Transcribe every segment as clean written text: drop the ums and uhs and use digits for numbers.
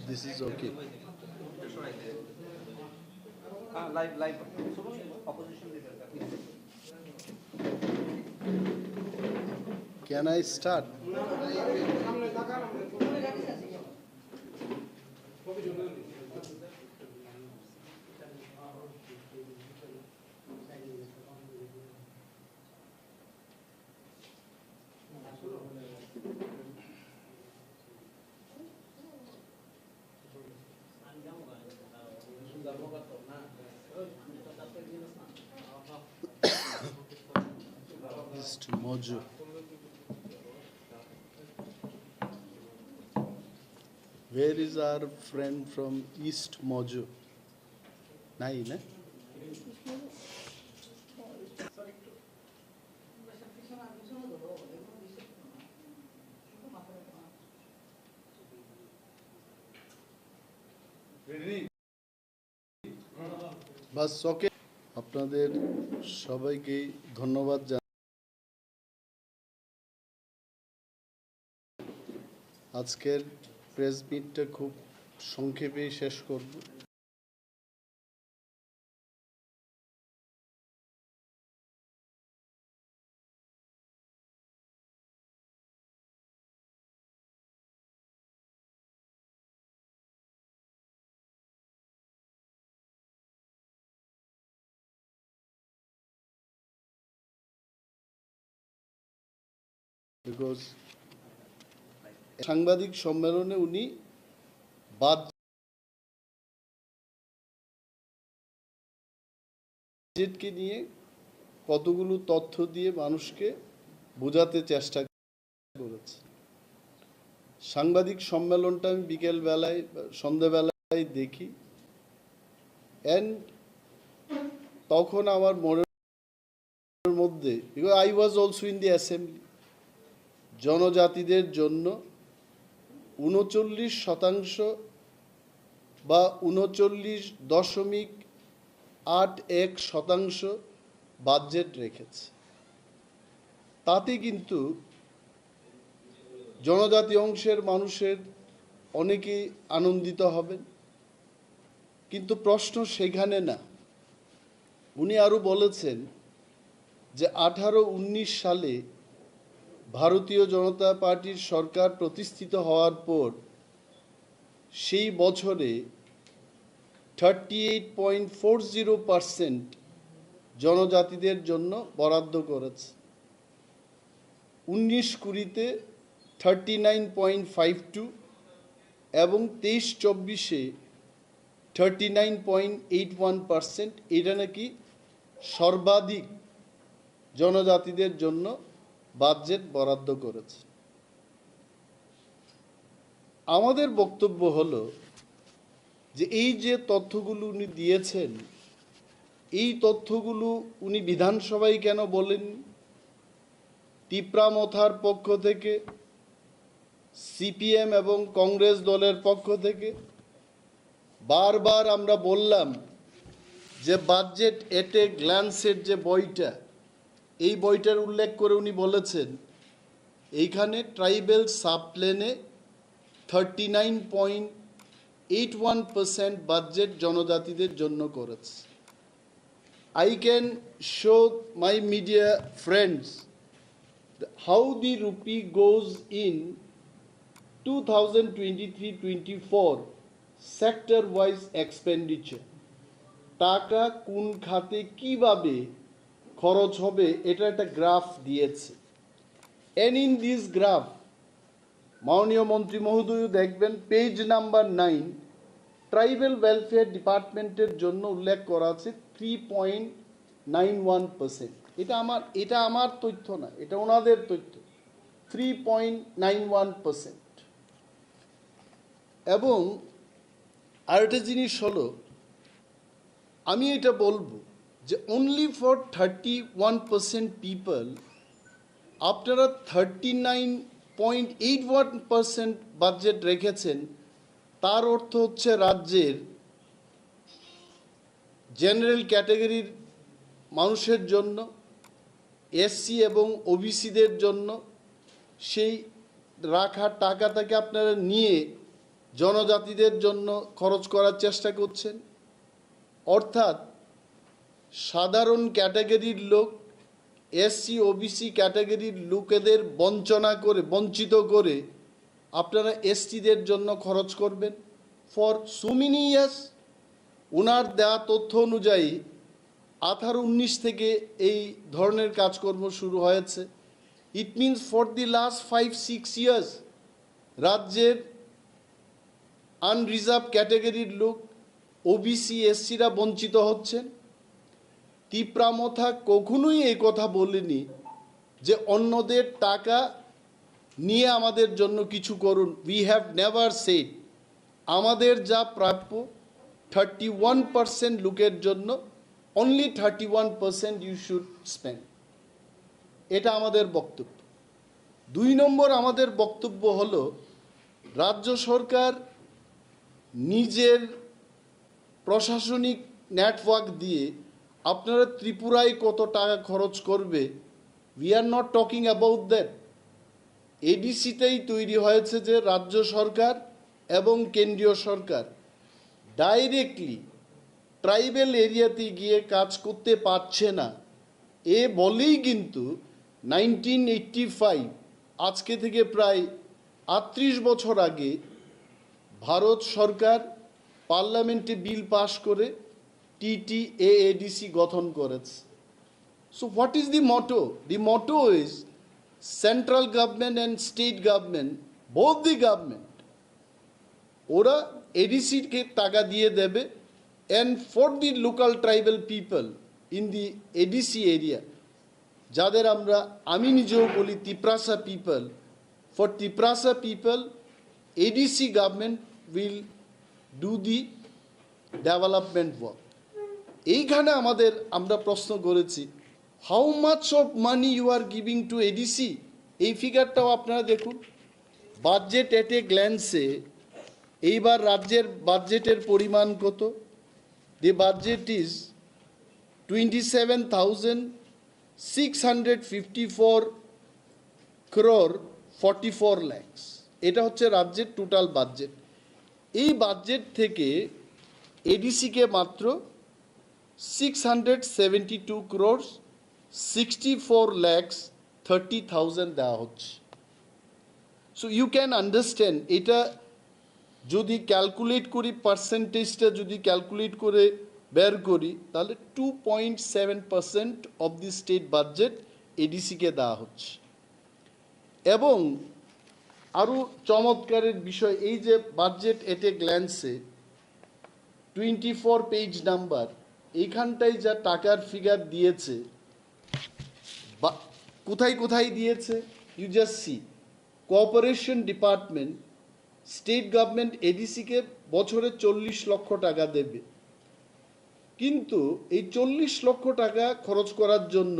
This is okay. Live. Opposition leader. Can I start? East Mojo. Where is our friend from East Mojo? Nai, na? বাস ওকে আপনাদের সবাইকে ধন্যবাদ আজকের press মিটটা খুব সংক্ষেপে শেষ করব বিকজ সাংবাদিক সম্মেলনে উনি বাজেটকে নিয়ে কতগুলো তথ্য দিয়ে মানুষকে বোঝাতে চেষ্টা করেছে। সাংবাদিক সম্মেলনটা আমি বিকেল বেলায় সন্ধ্যাবেলায় দেখি, এন্ড তখন আমার মনের মধ্যে, because I was also in the assembly, জনজাতিদের জন্য 39% বা 39.81% বাজেট রেখেছে। তাতে কিন্তু জনজাতি অংশের মানুষের অনেকেই আনন্দিত হবেন, কিন্তু প্রশ্ন সেখানে না। উনি আরও বলেছেন যে 18-19 সালে ভারতীয় জনতা পার্টির সরকার প্রতিষ্ঠিত হওয়ার পর সেই বছরে 38.40% জনজাতিদের জন্য বরাদ্দ করেছে, 19-20-তে 39.52 এবং 23-24-এ 39.81%। এটা নাকি সর্বাধিক জনজাতিদের জন্য বাজেট বরাদ্দ করেছে। আমাদের বক্তব্য হলো যে এই যে তথ্যগুলো উনি দিয়েছেন, এই তথ্যগুলো উনি বিধানসভায় কেন বলেন? তিপ্রামথার পক্ষ থেকে, সিপিএম এবং কংগ্রেস দলের পক্ষ থেকে বারবার আমরা বললাম যে বাজেট এট এ গ্ল্যান্সের যে বইটা, এই বইটার উল্লেখ করে উনি বলেছেন এইখানে ট্রাইবেল সাবপ্লেনে 39.81% বাজেট জনজাতিদের জন্য করেছে। I can show my media friends how the rupee goes in 2023-24 sector-wise expenditure. টাকা কোন খাতে কিভাবে খরচ হবে এটা একটা গ্রাফ দিয়েছে। And in this graph, মাননীয় মন্ত্রী মহোদয় দেখবেন পেজ নাম্বার 9, ট্রাইবেল ওয়েলফেয়ার ডিপার্টমেন্টের জন্য উল্লেখ করা আছে 3.91%। এটা আমার তথ্য না, এটা ওনাদের তথ্য, 3.91%। এবং আরেকটা জিনিস হলো, আমি এটা বলবো যে অনলি ফর 31% পিপল আপনারা 39.81% বাজেট রেখেছেন। তার অর্থ হচ্ছে রাজ্যের জেনারেল ক্যাটাগরির মানুষের জন্য, এসসি এবং ওবিসিদের জন্য সেই রাখা টাকাটাকে আপনারা নিয়ে জনজাতিদের জন্য খরচ করার চেষ্টা করছেন। অর্থাৎ সাধারণ ক্যাটাগরির লোক, এসসি ওবিসি ক্যাটাগরির লোকেদের বঞ্চিত করে আপনারা এসটিদের জন্য খরচ করবেন ফর সো মেনি ইয়ার্স। ওনার দেওয়া তথ্য অনুযায়ী 18-19 থেকে এই ধরনের কাজকর্ম শুরু হয়েছে। It means for the last 5-6 years রাজ্যের আনরিজার্ভ ক্যাটাগরির লোক, ওবিসি এসসিরা বঞ্চিত হচ্ছেন। তিপ্রামথা কখনোই এই কথা বলেনি যে অন্যদের টাকা নিয়ে আমাদের জন্য কিছু করুন। উই হ্যাভ নেভার সেড আমাদের যা প্রাপ্য 31% লোকের জন্য অনলি 31% ইউ শুড স্পেন্ড, এটা আমাদের বক্তব্য। 2 নম্বর আমাদের বক্তব্য হলো রাজ্য সরকার নিজের প্রশাসনিক নেটওয়ার্ক দিয়ে আপনারা ত্রিপুরায় কত টাকা খরচ করবে, we are not talking about that. এডিসিতেই তৈরি হয়েছে যে রাজ্য সরকার এবং কেন্দ্রীয় সরকার ডাইরেক্টলি ট্রাইবেল এরিয়াতে গিয়ে কাজ করতে পারছে না, এ বলেই কিন্তু 1985 আজকে থেকে প্রায় 38 বছর আগে ভারত সরকার পার্লামেন্টে বিল পাশ করে TTAADC গঠন করেছে। So what is the motto? The motto is central government and state government, both the government, ওরা এডিসিকে টাকা দিয়ে দেবে, and for the local tribal people in the ADC area, যাদের আমি নিজেও বলি Tiprasa people, for Tiprasa people ADC government will do the development work. এইখানে আমরা প্রশ্ন করেছি, how much of money you are giving to ADC? এই ফিগারটাও আপনারা দেখুন। বাজেট এট এ গ্ল্যান্সে এইবার রাজ্যের বাজেটের পরিমাণ কত? দি বাজেট ইজ 27,654 crore 44 lakhs। এটা হচ্ছে রাজ্যের টোটাল বাজেট। এই বাজেট থেকে এডিসিকে মাত্র 672 crores 64 lakhs 30,000 দেওয়া হচ্ছে। সো ইউ ক্যান আন্ডারস্ট্যান্ড, এটা যদি ক্যালকুলেট করি, পার্সেন্টেজটা যদি ক্যালকুলেট করে বের করি, তাহলে 2.7% অফ দি স্টেট বাজেট এডিসিকে দেওয়া হচ্ছে। এবং আরও চমৎকারের বিষয়, এই যে বাজেট এট এ গ্ল্যান্সে 24 পেজ নাম্বার, এইখানটায় যা টাকার ফিগার দিয়েছে, কোথায় কোথায় দিয়েছে you just see. Cooperation department, state government এডিসিকে বছরে 40 লক্ষ টাকা দেবে, কিন্তু এই 40 লক্ষ টাকা খরচ করার জন্য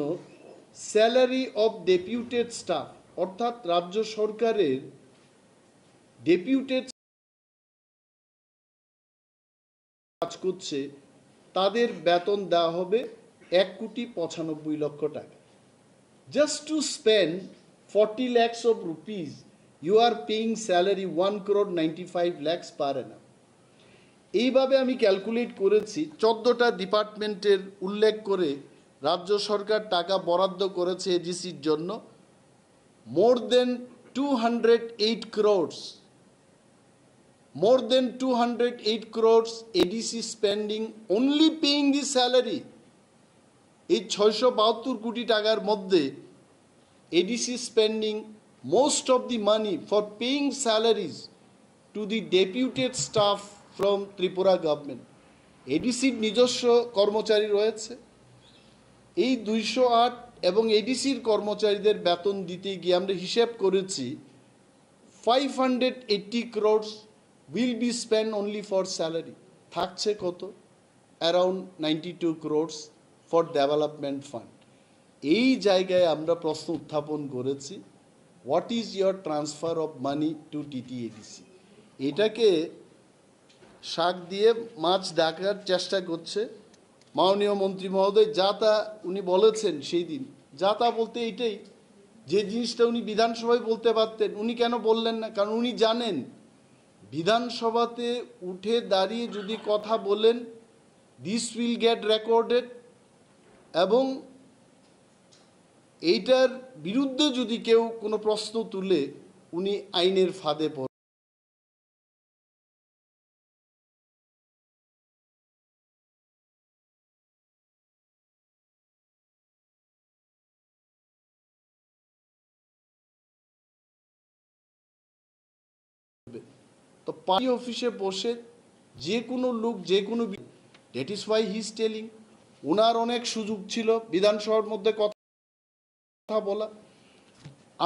স্যালারি অফ ডেপুটেড স্টাফ, অর্থাৎ রাজ্য সরকারের ডেপুটেড কাজ করছে, তাদের বেতন দেওয়া হবে 1,95 লক্ষ টাকা। Just to spend 40 lakhs of rupees, you are paying salary 1,95 lakhs per annum। এইভাবে আমি ক্যালকুলেট করেছি, 14টা ডিপার্টমেন্টের উল্লেখ করে রাজ্য সরকার টাকা বরাদ্দ করেছে এডিসির জন্য, মোর দেন 208 crores, more than 208 crores ADC spending only paying the salary। এই 672 কোটি টাকার মধ্যে ADC spending most of the money for paying salaries to the deputed staff from Tripura government. এডিসির নিজস্ব কর্মচারী রয়েছে, এই 208 এবং এডিসির কর্মচারীদের বেতন দিতে গিয়ে আমরা হিসেব করেছি 580 crores will be spent only for salary। থাকছে কত? Around 92 crores for development fund। এই জায়গায় আমরা প্রশ্ন উত্থাপন করেছি, what is your transfer of money to TTADC? এটাকে শাক দিয়ে মাছ ডাকার চেষ্টা করছে মাননীয় মন্ত্রী মহোদয়। যা তা উনি বলেছেন সেই দিন, যা তা বলতে এইটাই, যে জিনিসটা উনি বিধানসভায় বলতে পারতেন উনি কেন বললেন না? কারণ উনি জানেন বিধানসভাতে উঠে দাঁড়িয়ে যদি কথা বলেন, দিস উইল গেট রেকর্ডেড, এবং এইটার বিরুদ্ধে যদি কেউ কোনো প্রশ্ন তুলে উনি আইনের ফাঁদে পড়েন। তো পার্টি অফিসে বসে যে কোনো লোক যে কোনো, that is why he is telling, ওনার অনেক সুযোগ ছিল বিধানসভার মধ্যে কথা বলা।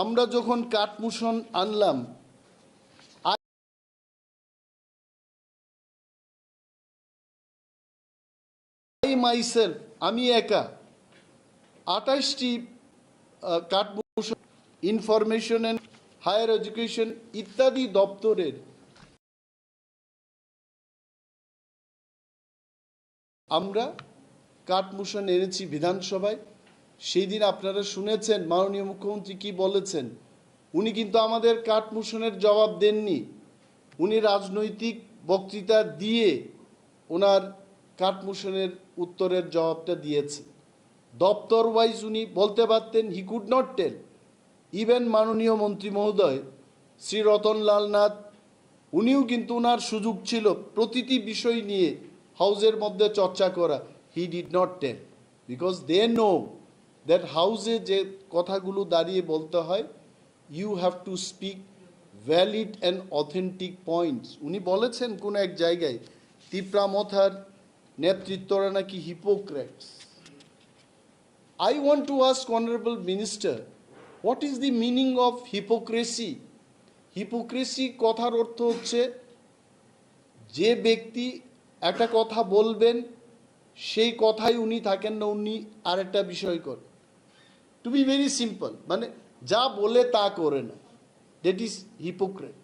আমরা যখন কাটমোশন আনলাম, মাইসেলফ, আমি একা 28টি কাটমোশন, ইনফরমেশন অ্যান্ড হায়ার এডুকেশন ইত্যাদি দপ্তরের আমরা কাটমোশন এনেছি বিধানসভায়। সেই দিন আপনারা শুনেছেন মাননীয় মুখ্যমন্ত্রী কি বলেছেন। উনি কিন্তু আমাদের কাটমোশনের জবাব দেননি, উনি রাজনৈতিক বক্তৃতা দিয়ে ওনার কাটমোশনের উত্তরের জবাবটা দিয়েছে। দপ্তর ওয়াইজ উনি বলতে পারতেন, he could not tell. Even মাননীয় মন্ত্রী মহোদয় শ্রী রতনলাল নাথ, উনিও কিন্তু ওনার সুযোগ ছিল প্রতিটি বিষয় নিয়ে হাউজের মধ্যে চর্চা করা, he did not tell, because they know that হাউজে যে কথাগুলো দাঁড়িয়ে বলতে হয়, you have to speak valid and authentic points. উনি বলেছেন কোনো এক জায়গায় তিপ্রামথার নেতৃত্বরা নাকি hypocrites. I want to ask Honorable Minister, what is the meaning of hypocrisy? Hypocrisy কথার অর্থ হচ্ছে যে ব্যক্তি একটা কথা বলবেন সেই কথাই উনি থাকেন না, উনি আরেকটা বিষয় করেন। টু বি ভেরি সিম্পল, মানে যা বলে তা করে না, দ্যাট ইজ হিপোক্রেট।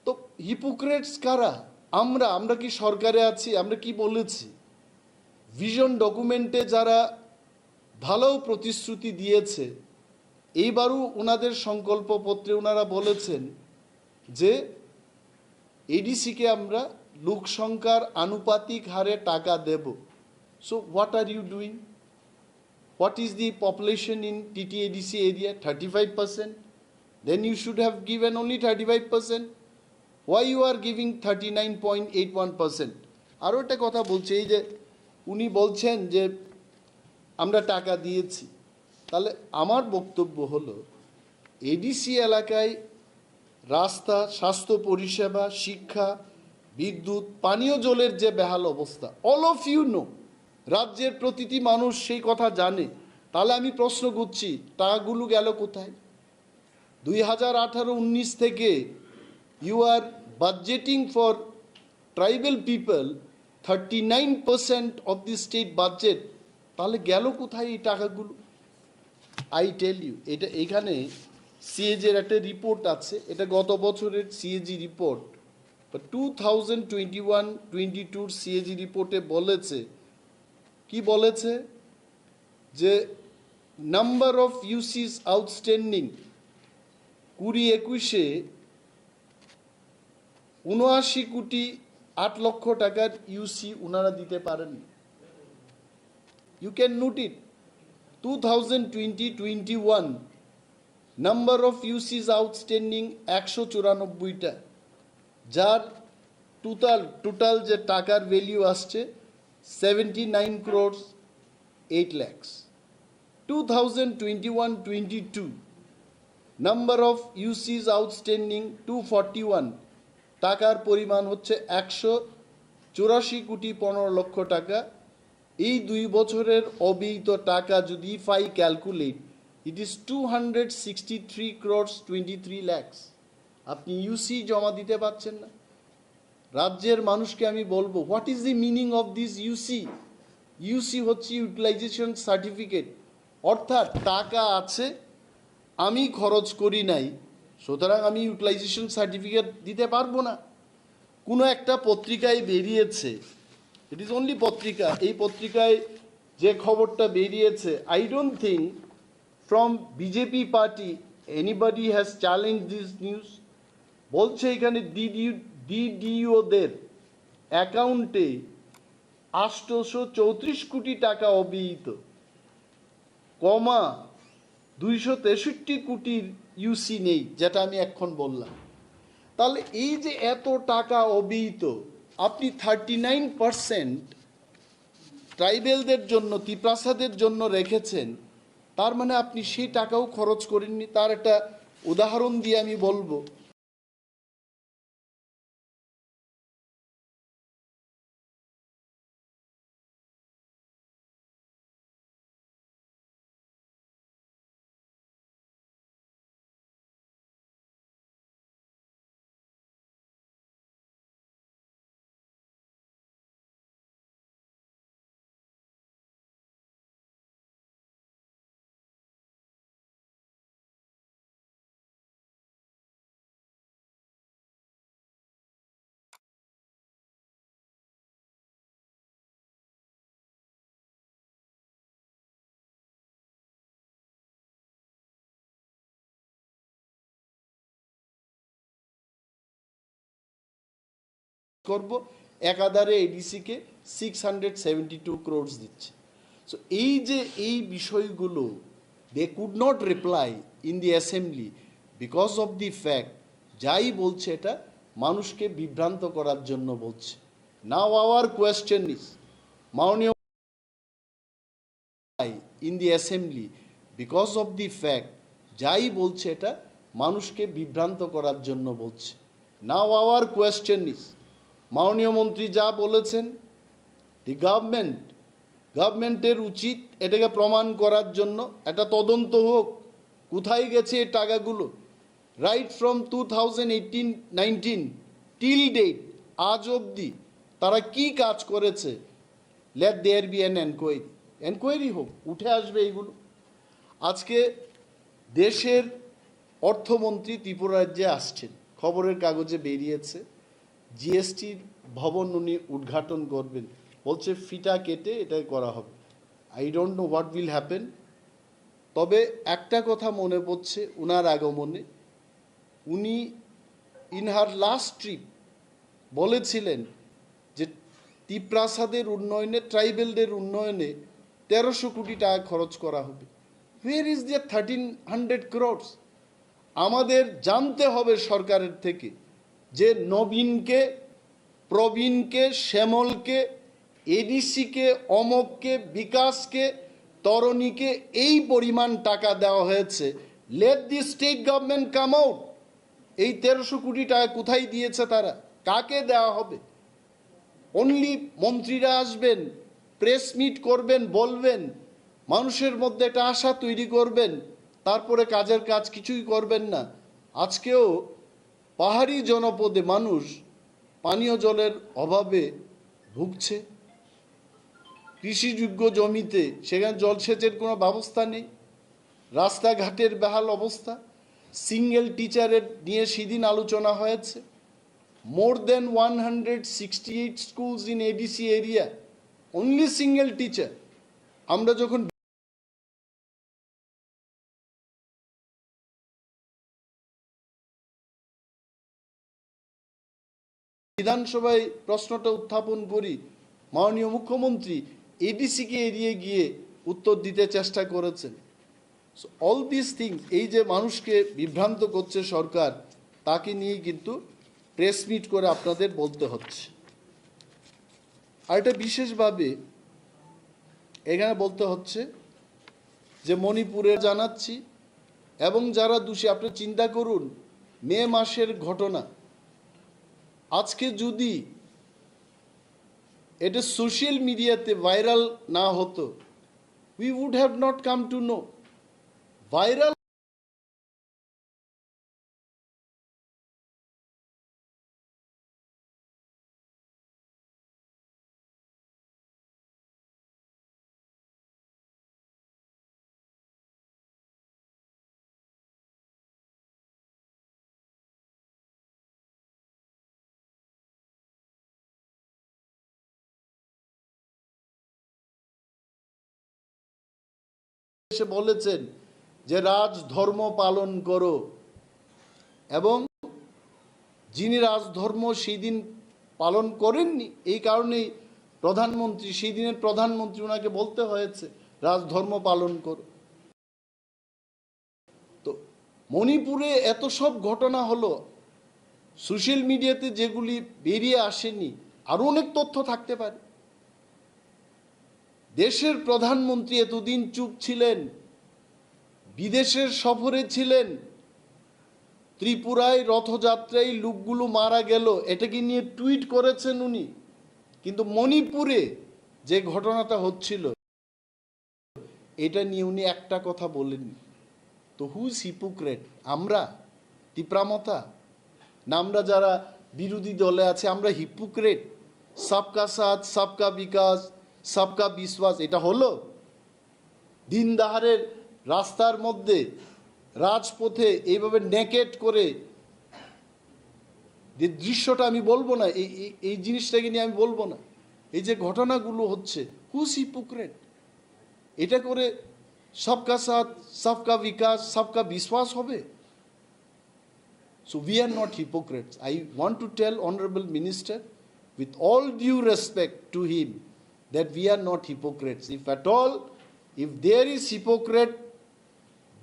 তো হিপোক্রেটস কারা? আমরা কি সরকারে আছি? আমরা কি বলেছি? ভিশন ডকুমেন্টে যারা ভালো প্রতিশ্রুতি দিয়েছে, এইবারও ওনাদের সংকল্পপত্রে ওনারা বলেছেন যে এডিসিকে আমরা লোক সংখ্যার আনুপাতিক হারে টাকা দেব। So what are you doing? What is the population in TTADC area? 35%. Then you should have given only 35%. Why you are giving 39.81%? আরও একটা কথা বলছে, এই যে উনি বলছেন যে আমরা টাকা দিয়েছি, তাহলে আমার বক্তব্য হলো এডিসি এলাকায় রাস্তা, স্বাস্থ্য পরিষেবা, শিক্ষা, বিদ্যুৎ, পানীয় জলের যে বেহাল অবস্থা, অল অফ ইউ নো, রাজ্যের প্রতিটি মানুষ সেই কথা জানে। তাহলে আমি প্রশ্ন করছি, টাকাগুলো গেল কোথায়? 2018-19 থেকে you are budgeting for tribal people 39% of the state budget, তাহলে গেল কোথায় এই টাকাগুলো? আই টেল ইউ, এটা এখানে সিএজির একটা রিপোর্ট আছে, এটা গত বছরের সিএজি রিপোর্ট, 2021-22 সিএজি রিপোর্টে বলেছে, কি বলেছে যে নাম্বার অফ ইউসিস আউটস্ট্যান্ডিং 2021-এ 79 লক্ষ টাকার ইউসি ওনারা দিতে পারেন। You can note it. 2020-21 number of UCs outstanding 194টা, যার টোটাল যে টাকার ভ্যালু আসছে 79 crores 8 lakhs. 2021-22 number of UCs outstanding 241, টাকার পরিমাণ হচ্ছে 184 কোটি 15 লক্ষ টাকা। এই 2 বছরের অব্যয়িত টাকা যদি if I calculate, it is 263 crores 23 lakhs। আপনি ইউসি জমা দিতে পারছেন না। রাজ্যের মানুষকে আমি বলবো, what is the meaning of this UC? UC হচ্ছে ইউটিলাইজেশন সার্টিফিকেট, অর্থাৎ টাকা আছে, আমি খরচ করি নাই, সুতরাং আমি ইউটিলাইজেশন সার্টিফিকেট দিতে পারবো না। কোনো একটা পত্রিকায় বেরিয়েছে, ইট ইজ অনলি পত্রিকা, এই পত্রিকায় যে খবরটা বেরিয়েছে, I don't think from BJP party anybody has challenge this news. বলছে এখানে ডিডিওদের অ্যাকাউন্টে 834 টাকা অব্যয়িত, কমা 263 কোটির ইউসি নেই, যেটা আমি এখন বললাম। তাহলে এই যে এত টাকা অব্যয়িত, আপনি 39% ট্রাইবেলদের জন্য, তিপ্রাসাদের জন্য রেখেছেন, তার মানে আপনি সেই টাকাও খরচ করেননি। তার একটা উদাহরণ দিয়ে আমি বলবো, করব একাধারে এডিসিকে 672 crores দিচ্ছে। সো এই যে এই বিষয়গুলো, they could not reply in the assembly because of the fact, যাই বলছে এটা মানুষকে বিভ্রান্ত করার জন্য বলছে। নাও আওয়ার কোয়েশ্চেন ইজ, মাননীয় in the assembly because of the fact, যাই বলছে এটা মানুষকে বিভ্রান্ত করার জন্য বলছে। নাও আওয়ার কোয়েশ্চেন ইজ, মাননীয় মন্ত্রী যা বলেছেন, দি গভর্নমেন্টের উচিত এটাকে প্রমাণ করার জন্য একটা তদন্ত হোক, কোথায় গেছে এই টাকাগুলো। রাইট ফ্রম 2018-19 টিল ডেট, আজ অবধি তারা কি কাজ করেছে, let there be an enquiry হোক, উঠে আসবে এইগুলো। আজকে দেশের অর্থমন্ত্রী ত্রিপুরা রাজ্যে আসছেন, খবরের কাগজে বেরিয়েছে, জিএসটির ভবন উনি উদ্ঘাটন করবেন, বলছে ফিটা কেটে এটা করা হবে। I don't know what will happen. তবে একটা কথা মনে পড়ছে উনার আগমনে, উনি ইন হার লাস্ট ট্রিপ বলেছিলেন যে তিপ্রাসাদের উন্নয়নে, ট্রাইবেলদের উন্নয়নে 1300 কোটি টাকা খরচ করা হবে। Where is the 1300 crores? আমাদের জানতে হবে সরকারের থেকে যে নবীনকে, প্রবীণকে, শ্যামলকে, এডিসিকে, অমককে, বিকাশকে, তরণীকে এই পরিমাণ টাকা দেওয়া হয়েছে। Let the state government come out, এই 1300 কোটি টাকা কোথায় দিয়েছে তারা, কাকে দেওয়া হবে। অনলি মন্ত্রীরা আসবেন, প্রেস মিট করবেন, বলবেন, মানুষের মধ্যে একটা আশা তৈরি করবেন, তারপরে কাজের কাজ কিছুই করবেন না। আজকেও পাহাড়ি জনপদে মানুষ পানীয় জলের অভাবে ভুগছে, কৃষিযোগ্য জমিতে সেখানে জলসেচের কোনো ব্যবস্থা নেই, রাস্তাঘাটের বেহাল অবস্থা। সিঙ্গেল টিচারের নিয়ে সেদিন আলোচনা হয়েছে। মোর দেন 168 schools in ADC area, only single teacher। আমরা যখন বিধানসভায় প্রশ্নটা উত্থাপন করি, মাননীয় মুখ্যমন্ত্রী এডিসিকে এড়িয়ে গিয়ে উত্তর দিতে চেষ্টা করেছেন। সো অল দিস থিংস, এই যে মানুষকে বিভ্রান্ত করছে সরকার, তাকে নিয়ে কিন্তু প্রেস মিট করে আপনাদের বলতে হচ্ছে। আর এটা বিশেষভাবে এখানে বলতে হচ্ছে যে মণিপুরে জানাচ্ছি, এবং যারা দোষী, আপনি চিন্তা করুন মে মাসের ঘটনা, আজকে যদি এটা সোশ্যাল মিডিয়াতে ভাইরাল না হতো, we would have not come to know. Viral এসে বলেছেন যে রাজ ধর্ম পালন করো, এবং যিনি রাজধর্ম সেই দিন পালন করেননি, এই কারণেই প্রধানমন্ত্রী, সেই দিনের প্রধানমন্ত্রী ওনাকে বলতে হয়েছে রাজধর্ম পালন করো। তো মণিপুরে এত সব ঘটনা হলো, সোশ্যাল মিডিয়াতে যেগুলি বেরিয়ে আসেনি, আরো অনেক তথ্য থাকতে পারে। দেশের প্রধানমন্ত্রী এতদিন চুপ ছিলেন, বিদেশের সফরে ছিলেন, ত্রিপুরায় রথযাত্রায় লোকগুলো মারা গেল এটাকে নিয়ে টুইট করেছেন উনি, কিন্তু মণিপুরে যে ঘটনাটা হচ্ছিল এটা নিয়ে উনি একটা কথা বলেননি। তো হুজ হিপোক্রেট? আমরা টিপ্রামতা না আমরা যারা বিরোধী দলে আছে আমরা হিপোক্রেট? সবকা সাথ সবকা বিকাশ সবকা বিশ্বাস এটা হলো? দিন দাহারের রাস্তার মধ্যে রাজপথে এইভাবে নেকেট করে যে দৃশ্যটা আমি বলবো না, এই জিনিসটাকে নিয়ে আমি বলবো না, এই যে ঘটনাগুলো হচ্ছে, হুজ হিপোক্রেট? এটা করে সবকা সাথ সবকা বিকাশ সবকা বিশ্বাস হবে? So we are not hypocrites. I want to tell Honorable Minister, with all due respect to him, that we are not hypocrites. If at all, if there is hypocrite,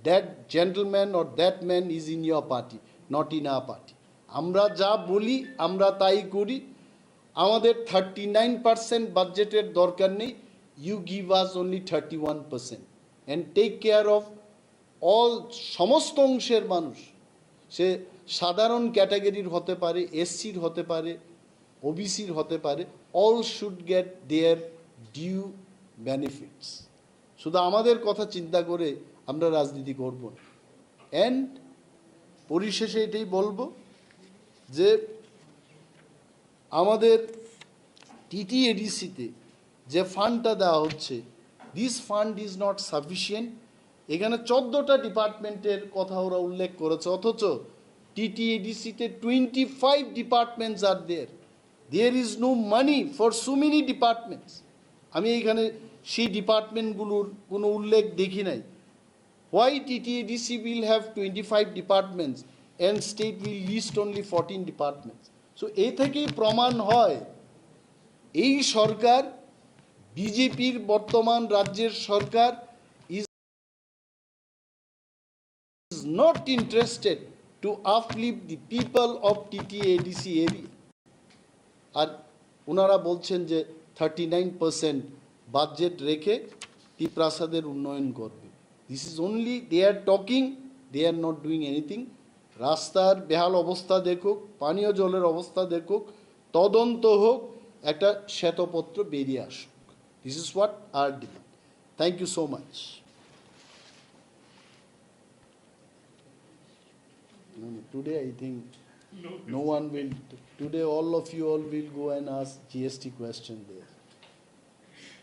that gentleman or that man is in your party, not in our party. আমরা যা বলি আমরা তাই করি। আমাদের 39% বাজেটের দরকার নেই। You give us only 31% and take care of all সমস্ত অংশের মানুষ, সে সাধারণ ক্যাটাগরির হতে পারে, এসসির হতে পারে, ওবিসির হতে পারে, all should get their due benefits. শুধু আমাদের কথা চিন্তা করে আমরা রাজনীতি করব না। অ্যান্ড পরিশেষে এটাই বলবো যে আমাদের টিটিএডিসিতে যে ফান্ডটা দেওয়া হচ্ছে, this fund is not sufficient. এখানে 14টা ডিপার্টমেন্টের কথা ওরা উল্লেখ করেছে, অথচ টিটিএডিসিতে 25 departments are there is no money for so many departments. আমি এইখানে সেই ডিপার্টমেন্টগুলোর কোনো উল্লেখ দেখি নাই। Why TTADC will have 25 departments and state will list only 14 departments? So এই থেকেই প্রমাণ হয় এই সরকার, বিজেপির বর্তমান রাজ্যের সরকার is not interested to uplift the people of TTADC area. আর ওনারা বলছেন যে 39% বাজেট রেখে টিপ্রাসাদের উন্নয়ন করবে। This is only they are talking, they are not doing anything. রাস্তার বেহাল অবস্থা দেখুক, পানীয় জলের অবস্থা দেখুক, তদন্ত হোক, একটা শ্বেতপত্র বেরিয়ে আসুক। This is what our demand. Thank you so much. Today I think no one will. Today all of you all will go and ask GST question there.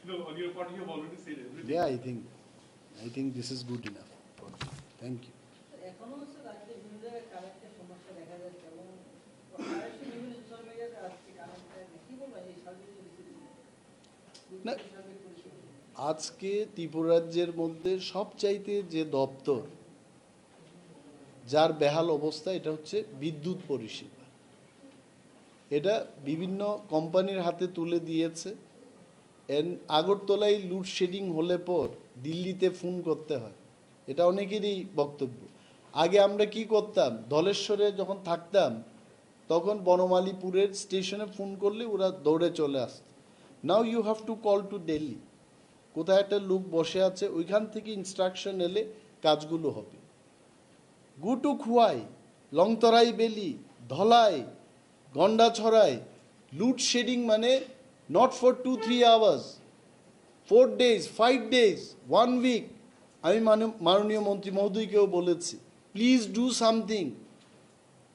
No, on your part you have already said everything. Yeah, I think this is good enough. Thank you. এখনো হচ্ছে রাজ্যে বিভিন্ন জায়গায় কারেন্টের সমস্যা দেখা যাচ্ছে এবং কারেন্টের বিভিন্ন সোশ্যাল মিডিয়াতে আসছে কারেন্টের কি বলবেন এই সার্ভিস না, আজকে ত্রিপুরা রাজ্যের মধ্যে সবচাইতে যে দপ্তর যার বেহাল অবস্থা এটা হচ্ছে বিদ্যুৎ পরিষেবা। এটা বিভিন্ন কোম্পানির হাতে তুলে দিয়েছে। আগরতলায় লোডশেডিং হলে পর দিল্লিতে ফোন করতে হয়, এটা অনেকেরই বক্তব্য। আগে আমরা কি করতাম, ধলেশ্বরে যখন থাকতাম তখন বনমালীপুরের স্টেশনে ফোন করলে ওরা দৌড়ে চলে আসত। Now you have to call to Delhi, কোথায় একটা লোক বসে আছে, ওইখান থেকে ইনস্ট্রাকশন এলে কাজগুলো হবে। গো টু খুয়াই, লংতরাই বেলি, ধলাই, গন্ডাছড়াই, লোডশেডিং মানে not for 2-3 hours, 4 days, 5 days, 1 week. আমি মাননীয় মন্ত্রী মহোদয়কেও বলেছি, প্লিজ ডু সামথিং।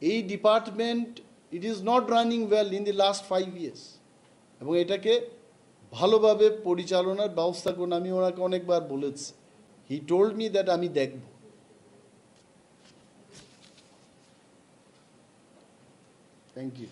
এই department it is not running well in the last 5 years, এবং এটাকে ভালোভাবে পরিচালনার ব্যবস্থা করুন। আমি ওনাকে অনেকবার বলেছি, হি টোল্ড মি দ্যাট আমি দেখব। Thank you.